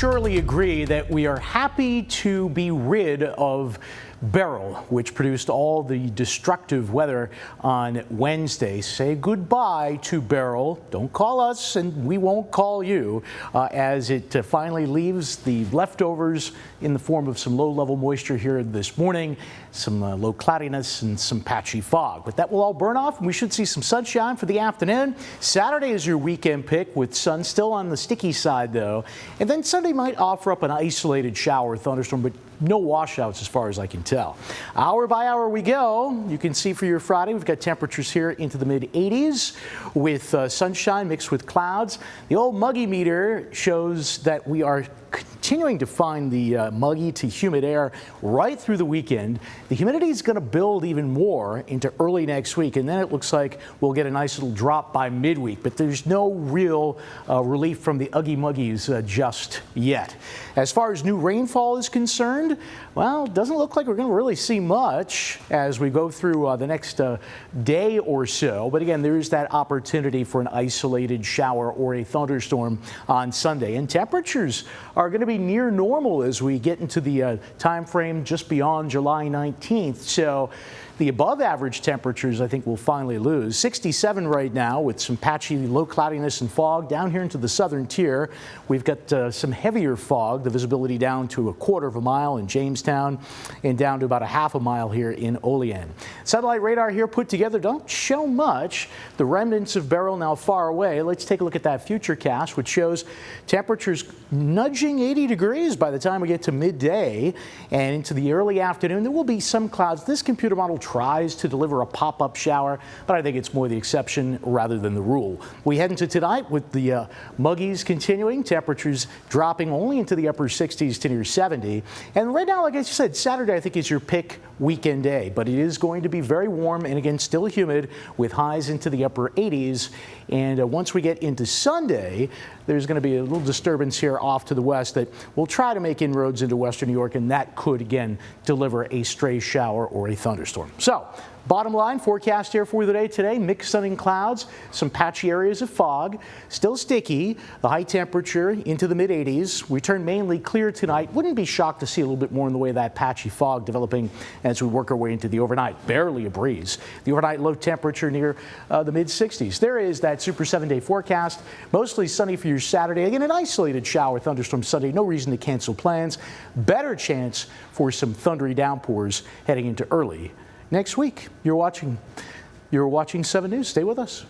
surely agree that we are happy to be rid of Beryl, which produced all the destructive weather on Wednesday. Say goodbye to Beryl. Don't call us and we won't call you as it finally leaves the leftovers in the form of some low-level moisture here this morning, some low cloudiness and some patchy fog. But that will all burn off and we should see some sunshine for the afternoon. Saturday is your weekend pick with sun still on the sticky side though. And then Sunday might offer up an isolated shower or thunderstorm, but no washouts as far as I can tell. Hour by hour we go. You can see for your Friday, we've got temperatures here into the mid-80s with sunshine mixed with clouds. The old muggy meter shows that we are continuing to find the muggy to humid air right through the weekend. The humidity is going to build even more into early next week, and then it looks like we'll get a nice little drop by midweek, but there's no real relief from the Uggy Muggies just yet. As far as new rainfall is concerned, well, it doesn't look like we're going to really see much as we go through the next day or so, but again, there is that opportunity for an isolated shower or a thunderstorm on Sunday, and temperatures are going to be near normal as we get into the time frame just beyond July 19th. So the above average temperatures I think we'll finally lose. 67 right now with some patchy low cloudiness and fog down here into the southern tier. We've got some heavier fog, the visibility down to a quarter of a mile in Jamestown and down to about a half a mile here in Olean. Satellite radar here put together don't show much. The remnants of Beryl now far away. Let's take a look at that futurecast, which shows temperatures nudging 80 degrees by the time we get to midday and into the early afternoon. There will be some clouds. This computer model tries to deliver a pop-up shower, but I think it's more the exception rather than the rule. We head into tonight with the muggies continuing, temperatures dropping only into the upper 60s to near 70. And right now, like I said, Saturday I think is your pick weekend day, but it is going to be very warm and again still humid with highs into the upper 80s. And once we get into Sunday, there's going to be a little disturbance here off to the west that will try to make inroads into western New York, and that could again deliver a stray shower or a thunderstorm. So bottom line forecast here for you today, mixed sun and clouds, some patchy areas of fog, still sticky, the high temperature into the mid-80s. We turn mainly clear tonight. Wouldn't be shocked to see a little bit more in the way of that patchy fog developing as we work our way into the overnight. Barely a breeze. The overnight low temperature near the mid-60s. There is that Super 7-day forecast. Mostly sunny for your Saturday. Again, an isolated shower thunderstorm Sunday. No reason to cancel plans. Better chance for some thundery downpours heading into early next week. You're watching 7 News. Stay with us.